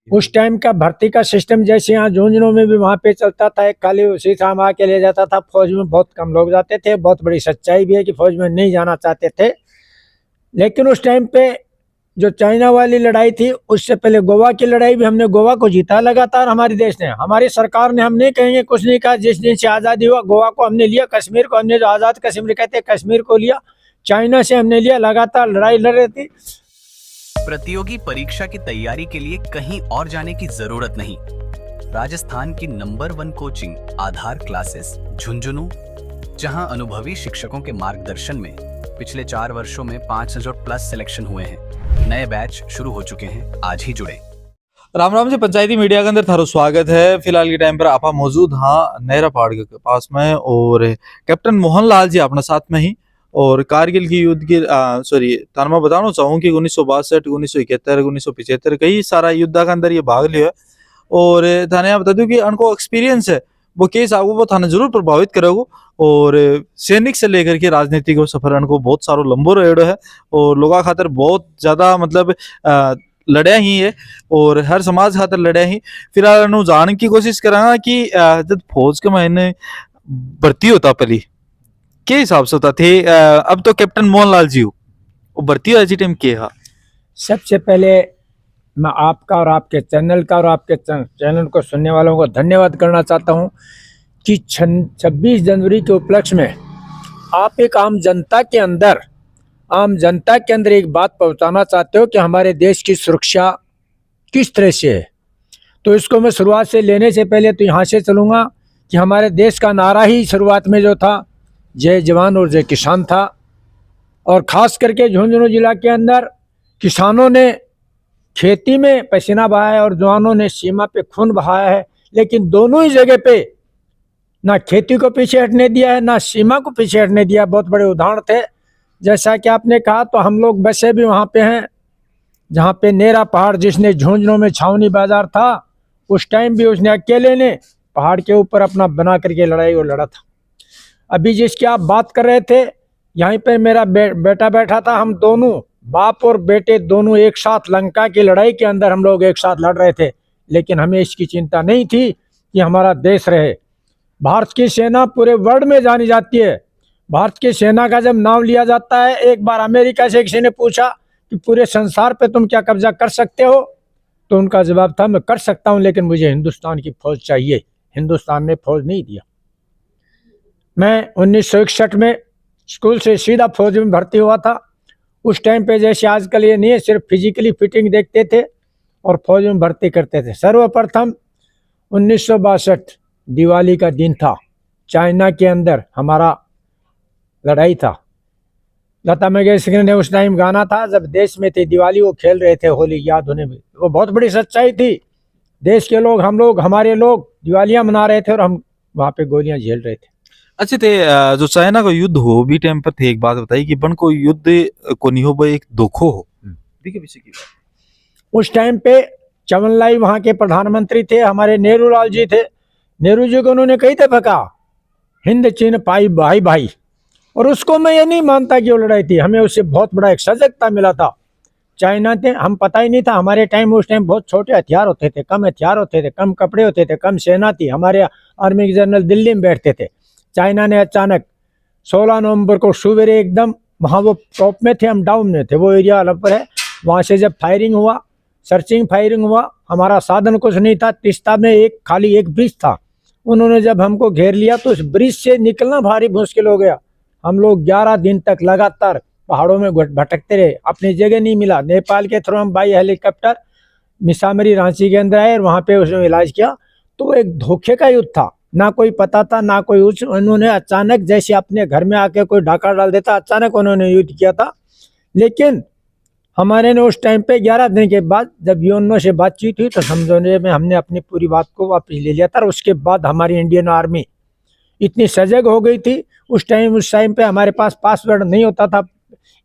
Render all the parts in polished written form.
उस टाइम का भर्ती का सिस्टम जैसे यहाँ झुंझुनू में भी वहाँ पे चलता था, एक खाली उसी से हम आके ले जाता था। फौज में बहुत कम लोग जाते थे, बहुत बड़ी सच्चाई भी है कि फौज में नहीं जाना चाहते थे। लेकिन उस टाइम पे जो चाइना वाली लड़ाई थी, उससे पहले गोवा की लड़ाई भी हमने गोवा को जीता लगातार। हमारे देश ने, हमारी सरकार ने, हम नहीं कहेंगे कुछ नहीं कहा। जिस दिन से आज़ादी हुआ, गोवा को हमने लिया, कश्मीर को हमने, जो आज़ाद कश्मीर कहते हैं, कश्मीर को लिया। चाइना से हमने लिया, लगातार लड़ाई लड़ रही थी। प्रतियोगी परीक्षा की तैयारी के लिए कहीं और जाने की जरूरत नहीं। राजस्थान की नंबर 1 कोचिंग आधार क्लासेस झुंझुनू, जहां अनुभवी शिक्षकों के मार्गदर्शन में पिछले 4 वर्षों में 500 प्लस सिलेक्शन हुए हैं। नए बैच शुरू हो चुके हैं, आज ही जुड़े। राम राम जी, पंचायती मीडिया के अंदर थारो स्वागत है। फिलहाल के टाइम पर आपा मौजूद हाँ नेहरा पहाड़ के पास में, और कैप्टन मोहन लाल जी अपने साथ में ही। और कारगिल की युद्ध की थाने मैं बताना चाहूँ कि 1962, 1971, 1975 कई सारा युद्ध के अंदर ये भाग लिया है। और थाने बता दूं कि उनको एक्सपीरियंस है वो केस आपको वो थाने जरूर प्रभावित करेगा। और सैनिक से लेकर के राजनीति को सफर उनको बहुत सारो लंबो रहेड़ो है, और लोगों खातर बहुत ज्यादा मतलब लड़िया ही है, और हर समाज खातर लड़िया ही। फिलहाल जान की कोशिश करा कि जब फौज के महीने भर्ती होता पहली के हिसाब से होता थे। अब तो कैप्टन मोहनलाल जी हो, वो भर्ती हुआ जी टाइम के हा। सबसे पहले मैं आपका और आपके चैनल का और आपके चैनल को सुनने वालों को धन्यवाद करना चाहता हूं कि 26 जनवरी के उपलक्ष्य में आप एक आम जनता के अंदर एक बात पहुंचाना चाहते हो कि हमारे देश की सुरक्षा किस तरह से है। तो इसको मैं शुरुआत से लेने से पहले तो यहाँ से चलूँगा कि हमारे देश का नारा ही शुरुआत में जो था, जय जवान और जय किसान था। और ख़ास करके झुंझुनू जिला के अंदर किसानों ने खेती में पसीना बहाया और जवानों ने सीमा पे खून बहाया है। लेकिन दोनों ही जगह पे ना खेती को पीछे हटने दिया है, ना सीमा को पीछे हटने दिया। बहुत बड़े उदाहरण थे, जैसा कि आपने कहा। तो हम लोग वैसे भी वहाँ पे हैं जहाँ पे नेहरा पहाड़, जिसने झुंझुनू में छावनी बाजार था, उस टाइम भी उसने अकेले ने पहाड़ के ऊपर अपना बना करके लड़ाई वो लड़ा था। अभी जिसकी आप बात कर रहे थे, यहीं पे मेरा बेटा बैठा था। हम दोनों बाप और बेटे दोनों एक साथ लंका की लड़ाई के अंदर हम लोग एक साथ लड़ रहे थे। लेकिन हमें इसकी चिंता नहीं थी कि हमारा देश रहे। भारत की सेना पूरे वर्ल्ड में जानी जाती है। भारत की सेना का जब नाम लिया जाता है, एक बार अमेरिका से किसी ने पूछा कि पूरे संसार पे तुम क्या कब्जा कर सकते हो, तो उनका जवाब था मैं कर सकता हूँ, लेकिन मुझे हिंदुस्तान की फौज चाहिए। हिंदुस्तान ने फौज नहीं दिया। मैं 1961 में स्कूल से सीधा फौज में भर्ती हुआ था। उस टाइम पे जैसे आजकल ये नहीं है, सिर्फ फिजिकली फिटिंग देखते थे और फौज में भर्ती करते थे। सर्वप्रथम 1962 दिवाली का दिन था, चाइना के अंदर हमारा लड़ाई था। लता मंगेशकर ने उस टाइम गाना था, जब देश में थे दिवाली वो खेल रहे थे होली, याद होने में। वो बहुत बड़ी सच्चाई थी। देश के लोग, हम लोग, हमारे लोग दिवालियां मना रहे थे और हम वहाँ पे गोलियां झेल रहे थे। अच्छा थे जो चाइना का युद्ध हो भी टाइम पर थे, एक बात बताइए कि बन को युद्ध को नहीं हो वो एक धोखो हो ठीक है पीछे की बात। उस टाइम पे चवनलाई वहाँ के प्रधानमंत्री थे, हमारे नेहरू लाल जी थे। नेहरू जी को उन्होंने कई दफा कहा हिंद चीन पाई भाई भाई, और उसको मैं ये नहीं मानता कि वो लड़ाई थी। हमें उससे बहुत बड़ा एक सजगता मिला था। चाइना थे, हम पता ही नहीं था। हमारे टाइम उस टाइम बहुत छोटे हथियार होते थे, कम हथियार होते थे, कम कपड़े होते थे, कम सेना थी। हमारे आर्मी के जनरल दिल्ली में बैठते थे। चाइना ने अचानक 16 नवंबर को सवेरे एकदम, वहाँ वो टॉप में थे, हम डाउन में थे, वो एरिया अलग पर है। वहाँ से जब फायरिंग हुआ, सर्चिंग फायरिंग हुआ, हमारा साधन कुछ नहीं था। तिस्ता में खाली एक ब्रिज था। उन्होंने जब हमको घेर लिया तो उस ब्रिज से निकलना भारी मुश्किल हो गया। हम लोग 11 दिन तक लगातार पहाड़ों में भटकते रहे, अपनी जगह नहीं मिला। नेपाल के थ्रू हम बाई हेलीकॉप्टर मिसामरी रांची के अंदर आए और वहाँ पे उसने इलाज किया। तो एक धोखे का युद्ध था, ना कोई पता था ना कोई उन्होंने अचानक जैसे अपने घर में आके कोई डाका डाल देता, अचानक उन्होंने युद्ध किया था। लेकिन हमारे ने उस टाइम पे 11 दिन के बाद जब यूएनओ से बातचीत हुई तो समझौते में हमने अपनी पूरी बात को वापस ले लिया था। और उसके बाद हमारी इंडियन आर्मी इतनी सजग हो गई थी। उस टाइम पे हमारे पास पासवर्ड नहीं होता था,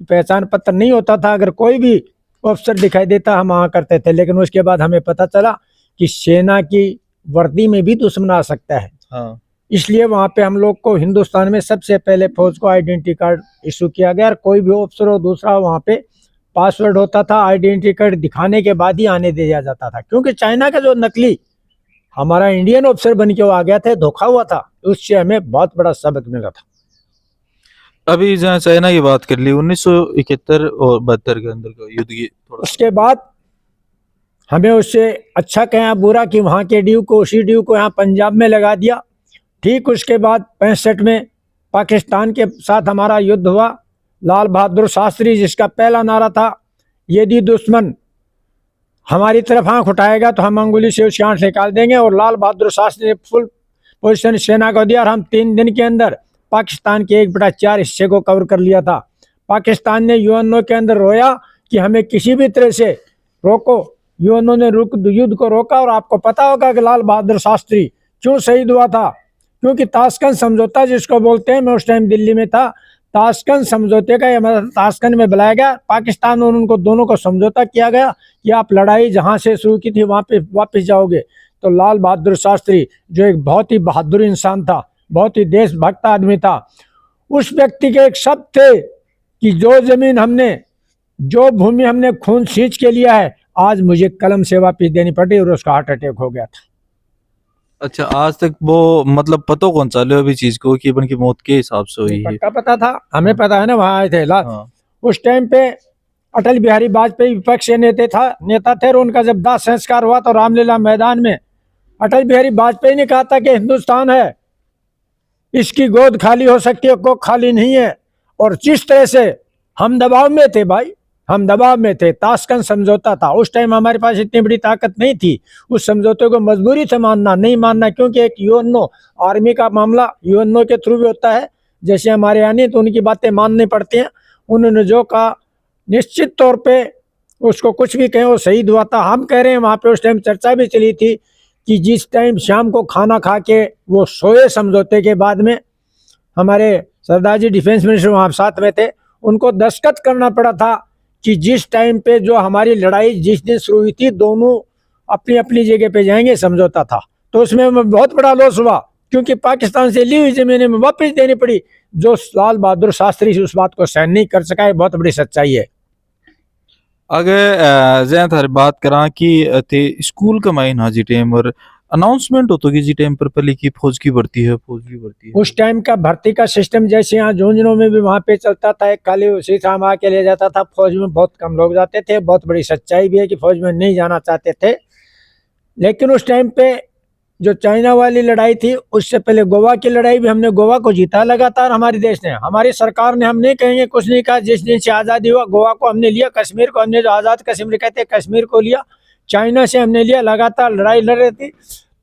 पहचान पत्र नहीं होता था। अगर कोई भी अफसर दिखाई देता हम वहाँ करते थे। लेकिन उसके बाद हमें पता चला कि सेना की वर्दी में भी दुश्मन आ सकता है। हाँ। इसलिए वहाँ पे हम लोग को हिंदुस्तान में सबसे पहले फौज को आइडेंटिटी कार्ड इशू किया गया। और कोई भी अफसर हो दूसरा वहाँ पे पासवर्ड होता था, आइडेंटिटी कार्ड दिखाने के बाद ही आने दिया जाता था, क्योंकि चाइना का जो नकली हमारा इंडियन ऑफिसर बन के वो आ गया था, धोखा हुआ था, उससे हमें बहुत बड़ा सबक मिला था। अभी जहाँ चाइना की बात कर ली 1971 और 72 के अंदर का युद्ध की थोड़ा उसके बाद हमें उससे अच्छा कहा बुरा कि वहाँ के ड्यू को, उसी ड्यू को यहाँ पंजाब में लगा दिया। ठीक उसके बाद 65 में पाकिस्तान के साथ हमारा युद्ध हुआ। लाल बहादुर शास्त्री जिसका पहला नारा था, यदि दुश्मन हमारी तरफ आंख उठाएगा तो हम अंगुली से उसकी आंख निकाल देंगे, और लाल बहादुर शास्त्री ने फुल पोजीशन सेना को दिया और हम 3 दिन के अंदर पाकिस्तान के 1/4 हिस्से को कवर कर लिया था। पाकिस्तान ने यूएनओ के अंदर रोया कि हमें किसी भी तरह से रोको। यूएनओ ने युद्ध को रोका, और आपको पता होगा कि लाल बहादुर शास्त्री क्यों शहीद हुआ था, क्योंकि ताशकंद समझौता जिसको बोलते हैं, मैं उस टाइम दिल्ली में था, ताशकंद समझौते का ये मतलब ताशकंद में बुलाया गया पाकिस्तान और उनको दोनों को समझौता किया गया कि आप लड़ाई जहां से शुरू की थी वहां पे वापस जाओगे। तो लाल बहादुर शास्त्री जो एक बहुत ही बहादुर इंसान था, बहुत ही देशभक्त आदमी था, उस व्यक्ति के एक शब्द थे कि जो जमीन हमने, जो भूमि हमने खून सींच के लिया है, आज मुझे कलम से वापस देनी पड़ी, और उसका हार्ट अटैक हो गया था। अच्छा, आज तक वो मतलब पता कौन चाले अभी चीज को कि बन की मौत के हिसाब से हुई है? पक्का पता था, हमें पता है ना, वहां आए थे। हाँ। उस टाइम पे अटल बिहारी वाजपेयी विपक्ष के नेता थे, और उनका जब दाह संस्कार हुआ तो रामलीला मैदान में अटल बिहारी वाजपेयी ने कहा था कि हिंदुस्तान है, इसकी गोद खाली हो सकती है, को खाली नहीं है। और जिस तरह से हम दबाव में थे भाई, हम दबाव में थे, ताशकंद समझौता था, उस टाइम हमारे पास इतनी बड़ी ताकत नहीं थी, उस समझौते को मजबूरी से मानना, नहीं मानना, क्योंकि एक यूएनओ आर्मी का मामला यूएनओ के थ्रू भी होता है, जैसे हमारे यहाँ नहीं, तो उनकी बातें माननी पड़ती हैं। उन्होंने जो कहा निश्चित तौर पे उसको कुछ भी कहें वो शहीद हुआ था। हम कह रहे हैं वहाँ पे उस टाइम चर्चा भी चली थी कि जिस टाइम शाम को खाना खा के वो सोए समझौते के बाद में, हमारे सरदार जी डिफेंस मिनिस्टर वहाँ साथ में थे, उनको दस्तखत करना पड़ा था कि जिस टाइम पे जो हमारी लड़ाई जिस दिन शुरू हुई थी, दोनों अपनी अपनी जगह पे जाएंगे, समझौता था। तो उसमें बहुत बड़ा लॉस हुआ, क्योंकि पाकिस्तान से ली हुई जमीनें में वापस देनी पड़ी। जो लाल बहादुर शास्त्री उस बात को सहन नहीं कर सका, है बहुत बड़ी सच्चाई है। अगर जैन थारी बात करा कि थे स्कूल का महीना जी टाइम और अनाउंसमेंट होतो कि जी टाइम पर पहले की फौज की भर्ती है, फौज की भर्ती है। उस टाइम का भर्ती का सिस्टम जैसे यहाँ झुंझुनू में भी वहाँ पे चलता था, एक खाली उसी शाम आके ले जाता था। फौज में बहुत कम लोग जाते थे, बहुत बड़ी सच्चाई भी है कि फौज में नहीं जाना चाहते थे। लेकिन उस टाइम पे जो चाइना वाली लड़ाई थी, उससे पहले गोवा की लड़ाई भी हमने गोवा को जीता लगातार। हमारे देश ने, हमारी सरकार ने, हम नहीं कहेंगे कुछ नहीं कहा, जिस दिन से आज़ादी हुआ गोवा को हमने लिया, कश्मीर को हमने, जो आज़ाद कश्मीर कहते हैं, कश्मीर को लिया, चाइना से हमने लिया, लगातार लड़ाई लड़ रही थी।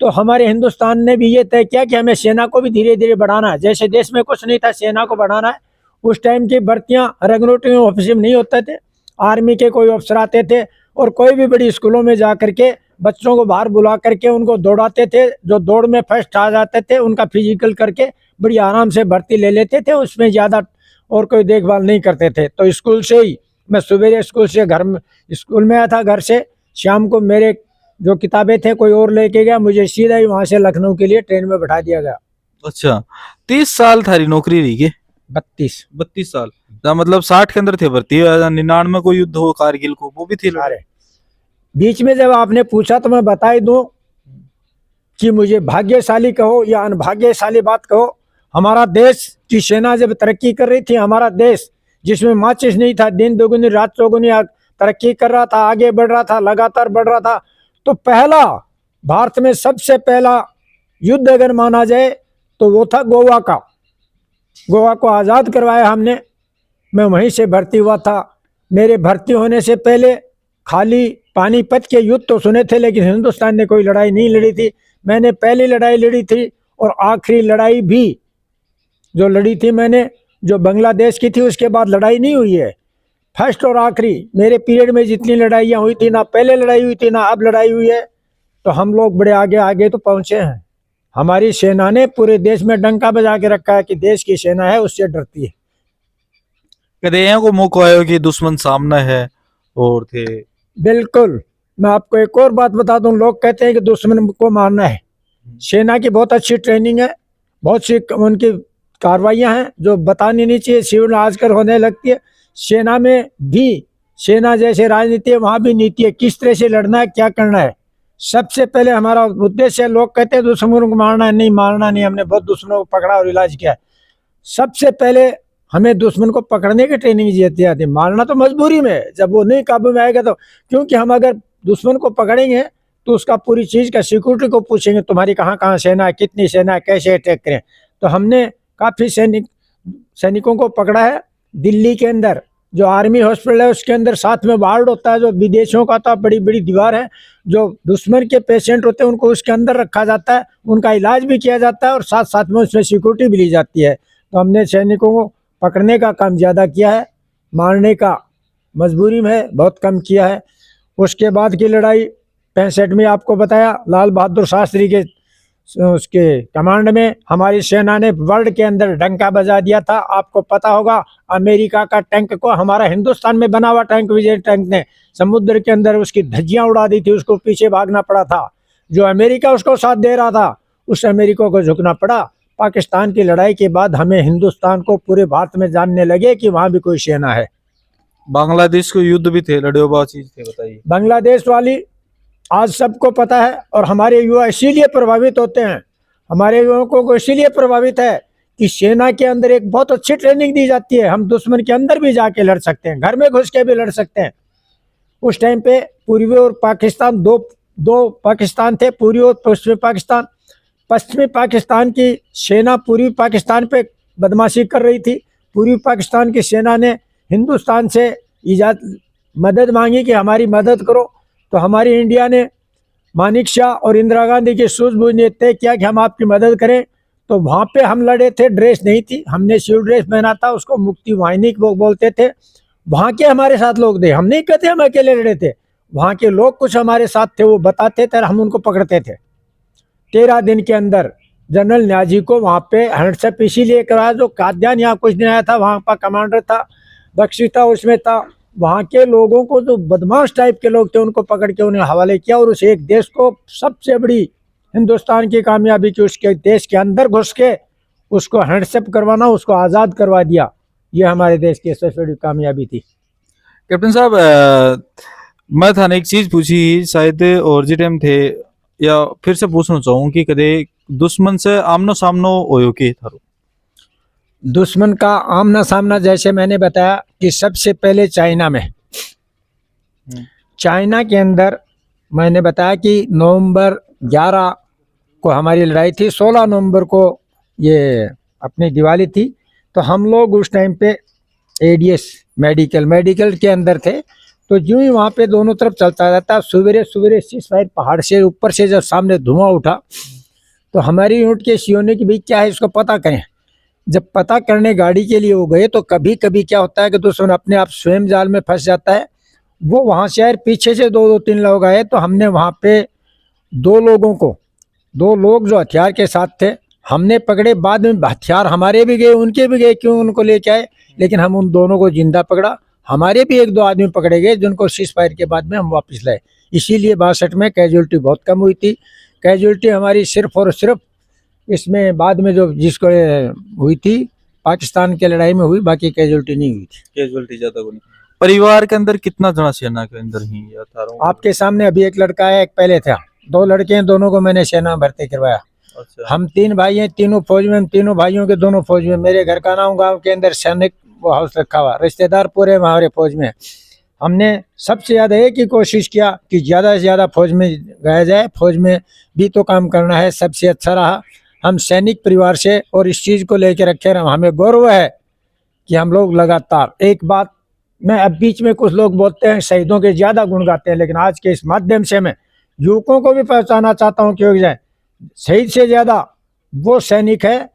तो हमारे हिंदुस्तान ने भी ये तय किया कि हमें सेना को भी धीरे धीरे बढ़ाना है, जैसे देश में कुछ नहीं था सेना को बढ़ाना है। उस टाइम की भर्तियाँ रंगरोटी ऑफिस में नहीं होते थे, आर्मी के कोई अफसर आते थे और कोई भी बड़ी स्कूलों में जा करके बच्चों को बाहर बुला करके उनको दौड़ाते थे, जो दौड़ में फर्स्ट आ जाते थे उनका फिजिकल करके बड़ी आराम से भर्ती ले लेते थे, उसमें ज़्यादा और कोई देखभाल नहीं करते थे। तो स्कूल से ही मैं सवेरे स्कूल से घर में, स्कूल में आया था घर से, शाम को मेरे जो किताबें थे कोई और लेके गया, मुझे सीधा ही वहाँ से लखनऊ के लिए ट्रेन में बैठा दिया गया। अच्छा, 30 साल थारी नौकरी रही के? 32 साल, मतलब 60 के अंदर थे भर्ती, 99 को युद्ध हो कारगिल को, वो भी थे सारे। बीच में जब आपने पूछा तो मैं बता ही दूं कि मुझे भाग्यशाली कहो या अनभाग्यशाली बात कहो, हमारा देश की सेना जब तरक्की कर रही थी, हमारा देश जिसमें माचिस नहीं था, दिन दोगुनी रात चौगुनी तरक्की कर रहा था, आगे बढ़ रहा था, लगातार बढ़ रहा था, तो पहला भारत में सबसे पहला युद्ध अगर माना जाए तो वो था गोवा का। गोवा को आज़ाद करवाया हमने, मैं वहीं से भर्ती हुआ था। मेरे भर्ती होने से पहले खाली पानीपत के युद्ध तो सुने थे, लेकिन हिंदुस्तान ने कोई लड़ाई नहीं लड़ी थी। मैंने पहली लड़ाई लड़ी थी और आखिरी लड़ाई भी जो लड़ी थी मैंने, जो बांग्लादेश की थी, उसके बाद लड़ाई नहीं हुई है। फर्स्ट और आखिरी मेरे पीरियड में जितनी लड़ाइयाँ हुई थी, ना पहले लड़ाई हुई थी ना अब लड़ाई हुई है। तो हम लोग बड़े आगे आगे तो पहुँचे हैं। हमारी सेना ने पूरे देश में डंका बजा के रखा है कि देश की सेना है उससे डरती है। कदे यहाँ को मौका आयो कि दुश्मन सामने है और थे? बिल्कुल। मैं आपको एक और बात बता दूं, लोग कहते हैं कि दुश्मन को मारना है, सेना की बहुत अच्छी ट्रेनिंग है, बहुत सी उनकी कार्रवाइयाँ हैं जो बतानी नहीं चाहिए, सिविल आजकल होने लगती है। सेना में भी सेना जैसे राजनीति है वहाँ भी नीति है, किस तरह से लड़ना है, क्या करना है। सबसे पहले हमारा उद्देश्य है, लोग कहते हैं दुश्मनों को मारना है, नहीं मारना नहीं, हमने बहुत दुश्मनों को पकड़ा और इलाज किया है। सबसे पहले हमें दुश्मन को पकड़ने की ट्रेनिंग दी जाती है, मारना तो मजबूरी में है, जब वो नहीं काबू में आएगा तो। क्योंकि हम अगर दुश्मन को पकड़ेंगे तो उसका पूरी चीज़ का सिक्योरिटी को पूछेंगे, तुम्हारी कहाँ कहाँ सेना है, कितनी सेना है, कैसे अटैक करें। तो हमने काफ़ी सैनिकों को पकड़ा है। दिल्ली के अंदर जो आर्मी हॉस्पिटल है उसके अंदर साथ में वार्ड होता है, जो विदेशों का था, बड़ी बड़ी दीवार है, जो दुश्मन के पेशेंट होते हैं उनको उसके अंदर रखा जाता है, उनका इलाज भी किया जाता है और साथ साथ में उसमें सिक्योरिटी भी ली जाती है। तो हमने सैनिकों को पकड़ने का काम ज़्यादा किया है, मारने का मजबूरी में बहुत कम किया है। उसके बाद की लड़ाई 65 में आपको बताया, लाल बहादुर शास्त्री के उसके कमांड में हमारी सेना ने वर्ल्ड के अंदर डंका बजा दिया था। आपको पता होगा अमेरिका का टैंक को हमारा हिंदुस्तान में बना हुआ टैंक, विजय टैंक ने समुद्र के अंदर उसकी धज्जियां उड़ा दी थी, उसको पीछे भागना पड़ा था। जो अमेरिका उसको साथ दे रहा था उस अमेरिका को झुकना पड़ा। पाकिस्तान की लड़ाई के बाद हमें हिंदुस्तान को पूरे भारत में जानने लगे कि वहाँ भी कोई सेना है। बांग्लादेश को युद्ध भी थे, लड़े हुए चीज थे, बताइए। बांग्लादेश वाली आज सबको पता है और हमारे युवा इसीलिए प्रभावित होते हैं। हमारे युवकों को इसीलिए प्रभावित है कि सेना के अंदर एक बहुत अच्छी ट्रेनिंग दी जाती है। हम दुश्मन के अंदर भी जाके लड़ सकते हैं, घर में घुस के भी लड़ सकते हैं। उस टाइम पे पूर्वी और पाकिस्तान दो पाकिस्तान थे, पूर्वी और पश्चिमी पाकिस्तान। पश्चिमी पाकिस्तान की सेना पूर्वी पाकिस्तान पे बदमाशी कर रही थी। पूर्वी पाकिस्तान की सेना ने हिंदुस्तान से मदद मांगी कि हमारी मदद करो। तो हमारी इंडिया ने मानिक शाह और इंदिरा गांधी की सूझबूझ ने तय किया कि हम आपकी मदद करें। तो वहाँ पे हम लड़े थे, ड्रेस नहीं थी, हमने सिविल ड्रेस पहना था, उसको मुक्ति वाहिनी बोलते थे। वहाँ के हमारे साथ लोग थे, हम नहीं कहते हम अकेले लड़े थे, वहाँ के लोग कुछ हमारे साथ थे, वो बताते थे, हम उनको पकड़ते थे। 13 दिन के अंदर जनरल न्याजी को वहाँ पे हैंडसअप इसीलिए कराया, जो काद्यान यहाँ कुछ दिन आया था, वहाँ का कमांडर था, बख्शी था, उसमें था। वहाँ के लोगों को जो बदमाश टाइप के लोग थे उनको पकड़ के उन्हें हवाले किया और उस एक देश को सबसे बड़ी हिंदुस्तान की कामयाबी की उसके देश के अंदर घुस के उसको हैंडसअप करवाना, उसको आज़ाद करवा दिया। ये हमारे देश की सबसे बड़ी कामयाबी थी। कैप्टन साहब, मैं थाने एक चीज पूछी शायद और जी टाइम थे या फिर से पूछना चाहूँ कि कदे दुश्मन से आमनो सामनो होयो के थारो? दुश्मन का आमना सामना जैसे मैंने बताया कि सबसे पहले चाइना में, चाइना के अंदर मैंने बताया कि नवंबर 11 को हमारी लड़ाई थी, 16 नवंबर को ये अपनी दिवाली थी। तो हम लोग उस टाइम पे एडीएस मेडिकल के अंदर थे। तो यूं ही वहाँ पे दोनों तरफ चलता रहता, सवेरे सवेरे सीजफायर पहाड़ से ऊपर से जब सामने धुआं उठा तो हमारी यूनिट के सीओ ने कि भाई क्या है इसको पता करें। जब पता करने गाड़ी के लिए वो गए तो कभी कभी क्या होता है कि दुश्मन अपने आप स्वयं जाल में फंस जाता है। वो वहाँ से यार पीछे से 2-3 लोग आए तो हमने वहाँ पे 2 लोग जो हथियार के साथ थे हमने पकड़े। बाद में हथियार हमारे भी गए, उनके भी गए, क्यों उनको लेके आए, लेकिन हम उन दोनों को जिंदा पकड़ा। हमारे भी 1-2 आदमी पकड़े गए जिनको सीज फायर के बाद में हम वापस लाए। इसीलिए 62 में कैजुअलिटी बहुत कम हुई थी। कैजुअलिटी हमारी सिर्फ और सिर्फ इसमें बाद में जो जिसको हुई थी पाकिस्तान की लड़ाई में हुई, बाकी कैजुअलिटी नहीं हुई थी। कैजुअलिटी ज्यादा को नहीं। परिवार के अंदर कितना जना सेना के अंदर ही या थारो? आपके सामने अभी एक लड़का है, एक पहले था, 2 लड़के हैं, दोनों को मैंने सेना में भर्ती करवाया। अच्छा। हम 3 भाई हैं, तीनों फौज में, तीनों भाइयों के दोनों फौज में। मेरे घर का नाम गांव के अंदर सैनिक वो हाउस रखा हुआ, रिश्तेदार पूरे हमारे फौज में। हमने सबसे ज़्यादा एक ही कोशिश किया कि ज़्यादा से ज़्यादा फौज में गया जाए, फौज में भी तो काम करना है। सबसे अच्छा रहा हम सैनिक परिवार से और इस चीज़ को लेकर रखे रहे। हमें गौरव है कि हम लोग लगातार, एक बात मैं अब बीच में कुछ लोग बोलते हैं शहीदों के ज़्यादा गुण गाते हैं, लेकिन आज के इस माध्यम से मैं युवकों को भी पहचाना चाहता हूँ कि जाए शहीद से ज़्यादा वो सैनिक है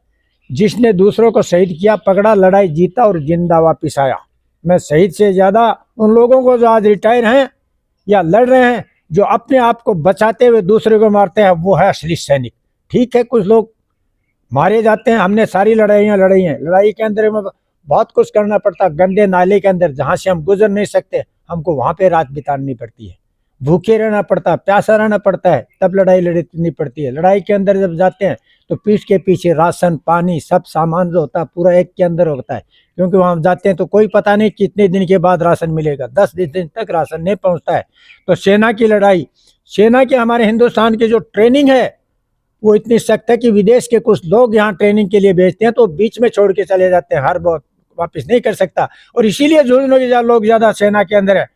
जिसने दूसरों को शहीद किया, पकड़ा, लड़ाई जीता और जिंदा वापिस आया। मैं शहीद से ज़्यादा उन लोगों को जो आज रिटायर हैं या लड़ रहे हैं, जो अपने आप को बचाते हुए दूसरे को मारते हैं, वो है असली सैनिक। ठीक है कुछ लोग मारे जाते हैं, हमने सारी लड़ाइयाँ लड़ी हैं। लड़ाई के अंदर में बहुत कुछ करना पड़ता, गंदे नाले के अंदर जहाँ से हम गुजर नहीं सकते, हमको वहाँ पे रात बितानी पड़ती है, भूखे रहना पड़ता, प्यासा रहना पड़ता है, तब लड़ाई लड़नी पड़ती है। लड़ाई के अंदर जब जाते हैं तो पीठ के पीछे राशन पानी सब सामान जो होता है पूरा एक के अंदर होता है। क्योंकि वहाँ जाते हैं तो कोई पता नहीं कितने दिन के बाद राशन मिलेगा, 10 दिन तक राशन नहीं पहुँचता है। तो सेना की लड़ाई, सेना के हमारे हिंदुस्तान की जो ट्रेनिंग है वो इतनी सख्त है कि विदेश के कुछ लोग यहाँ ट्रेनिंग के लिए भेजते हैं तो बीच में छोड़ के चले जाते हैं, हर बहुत वापस नहीं कर सकता। और इसीलिए झुंझुनू के लोग ज़्यादा सेना के अंदर है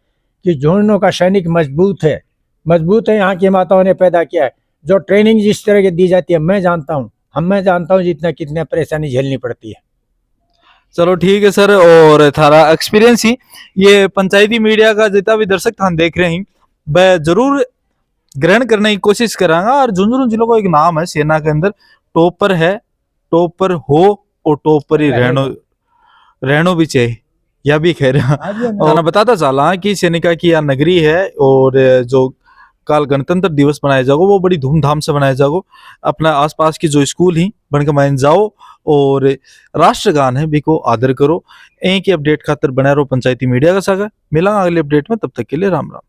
कि झुंझुनू का सैनिक मजबूत है, मजबूत है। यहाँ की माताओं ने पैदा किया है। जो ट्रेनिंग जिस तरह की दी जाती है मैं जानता हूँ जितना कितने परेशानी झेलनी पड़ती है। चलो ठीक है सर, और थारा एक्सपीरियंस ही ये पंचायती मीडिया का जितना भी दर्शक थान देख रहे हैं वह जरूर ग्रहण करने की कोशिश करांगा। और झुंझुनू जिले को एक नाम है सेना के अंदर, टॉपर है, टॉपर हो और टॉपर ही रहनो भी चाहिए, यह भी कह रहा और बताता चला कि सैनिका की यह नगरी है। और जो कल गणतंत्र दिवस मनाया जाओ वो बड़ी धूमधाम से मनाया जाओ। अपना आसपास की जो स्कूल ही बनकर मान जाओ और राष्ट्रगान है भी को आदर करो। एक ही अपडेट खातर बना रहो पंचायती मीडिया का सागर। मिला अगले अपडेट में, तब तक के लिए राम राम।